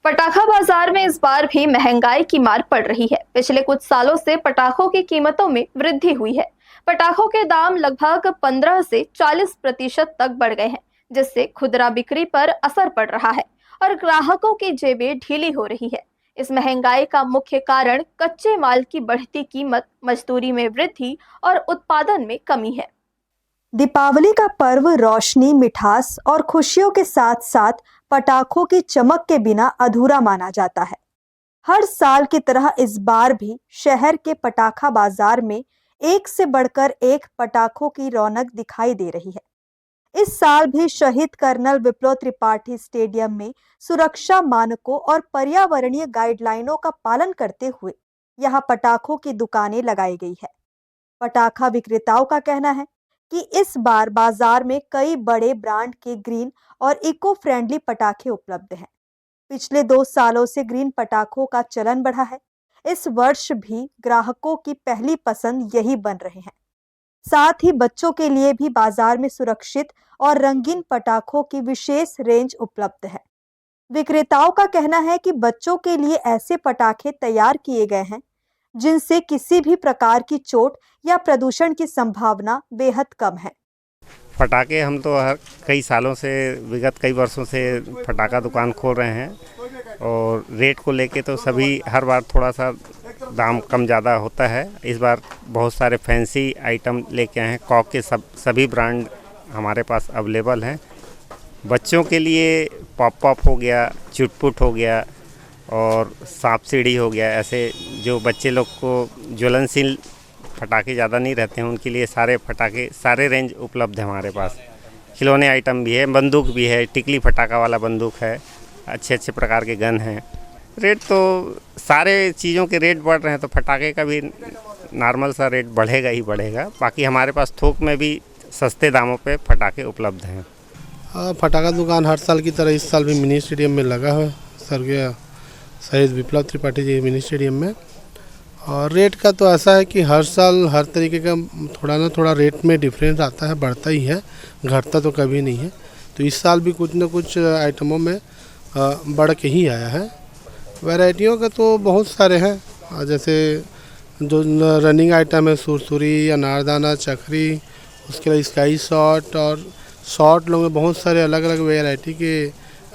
पटाखा बाजार में इस बार भी महंगाई की मार पड़ रही है। पिछले कुछ सालों से पटाखों की कीमतों में वृद्धि हुई है। पटाखों के दाम लगभग 15 से 40% तक बढ़ गए हैं, जिससे खुदरा बिक्री पर असर पड़ रहा है और ग्राहकों की जेबें ढीली हो रही है। इस महंगाई का मुख्य कारण कच्चे माल की बढ़ती कीमत, मजदूरी में वृद्धि और उत्पादन में कमी है। दीपावली का पर्व रोशनी, मिठास और खुशियों के साथ साथ पटाखों की चमक के बिना अधूरा माना जाता है। हर साल की तरह इस बार भी शहर के पटाखा बाजार में एक से बढ़कर एक पटाखों की रौनक दिखाई दे रही है। इस साल भी शहीद कर्नल विप्लव त्रिपाठी स्टेडियम में सुरक्षा मानकों और पर्यावरणीय गाइडलाइनों का पालन करते हुए यहां पटाखों की दुकानें लगाई गई है। पटाखा विक्रेताओं का कहना है कि इस बार बाजार में कई बड़े ब्रांड के ग्रीन और इको फ्रेंडली पटाखे उपलब्ध हैं। पिछले 2 सालों से ग्रीन पटाखों का चलन बढ़ा है। इस वर्ष भी ग्राहकों की पहली पसंद यही बन रहे हैं। साथ ही बच्चों के लिए भी बाजार में सुरक्षित और रंगीन पटाखों की विशेष रेंज उपलब्ध है। विक्रेताओं का कहना है कि बच्चों के लिए ऐसे पटाखे तैयार किए गए हैं जिनसे किसी भी प्रकार की चोट या प्रदूषण की संभावना बेहद कम है। पटाखे हम तो हर कई सालों से, विगत कई वर्षों से पटाखा दुकान खोल रहे हैं और रेट को लेके तो सभी हर बार थोड़ा सा दाम कम ज़्यादा होता है। इस बार बहुत सारे फैंसी आइटम लेके आए हैं। कॉक के सभी ब्रांड हमारे पास अवेलेबल हैं। बच्चों के लिए पॉप पॉप हो गया, चुटपुट हो गया और सांप सीढ़ी हो गया। ऐसे जो बच्चे लोग को ज्वलनशील पटाखे ज़्यादा नहीं रहते हैं, उनके लिए सारे पटाखे, सारे रेंज उपलब्ध है हमारे पास। खिलौने आइटम भी है, बंदूक भी है, टिकली फटाका वाला बंदूक है, अच्छे अच्छे प्रकार के गन हैं। रेट तो सारे चीज़ों के रेट बढ़ रहे हैं, तो फटाके का भी नॉर्मल सा रेट बढ़ेगा ही बढ़ेगा। बाकी हमारे पास थोक में भी सस्ते दामों पे फटाके उपलब्ध हैं। फटाका दुकान हर साल की तरह इस साल भी मिनी स्टेडियम में लगा है, स्वर्गीय शहीद विप्लव त्रिपाठी जी मिनी स्टेडियम में। और रेट का तो ऐसा है कि हर साल हर तरीके का थोड़ा ना थोड़ा रेट में डिफरेंस आता है, बढ़ता ही है, घटता तो कभी नहीं है। तो इस साल भी कुछ ना कुछ आइटमों में बढ़ के ही आया है। वैरायटियों का तो बहुत सारे हैं, जैसे जो रनिंग आइटम है, सुरसुरी, अनारदाना, चक्री, उसके अलावा स्काई शॉट और शॉट लोग में बहुत सारे अलग अलग वैरायटी के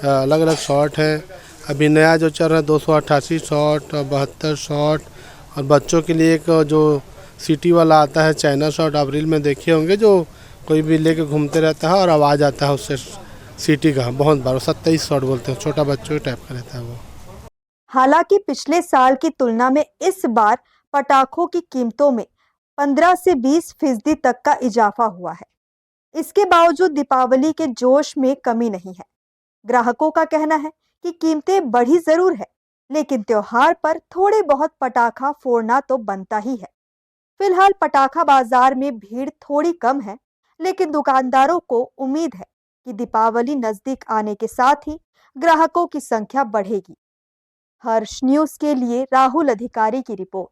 अलग अलग शॉट हैं। अभी नया जो चल रहा है 288 शॉट और 72 शॉट, और बच्चों के लिए एक जो सिटी वाला आता है चाइना शॉट, आप रील में देखे होंगे, जो कोई भी लेके घूमते रहता है और आवाज़ आता है उससे सिटी का। बहुत बार 27 शॉट बोलते हैं, छोटा बच्चों के टाइप का रहता है वो। हालांकि पिछले साल की तुलना में इस बार पटाखों की कीमतों में 15 से 20% तक का इजाफा हुआ है। इसके बावजूद दीपावली के जोश में कमी नहीं है। ग्राहकों का कहना है कि कीमतें बढ़ी जरूर है, लेकिन त्योहार पर थोड़े बहुत पटाखा फोड़ना तो बनता ही है। फिलहाल पटाखा बाजार में भीड़ थोड़ी कम है, लेकिन दुकानदारों को उम्मीद है कि दीपावली नजदीक आने के साथ ही ग्राहकों की संख्या बढ़ेगी। हर्ष न्यूज के लिए राहुल अधिकारी की रिपोर्ट।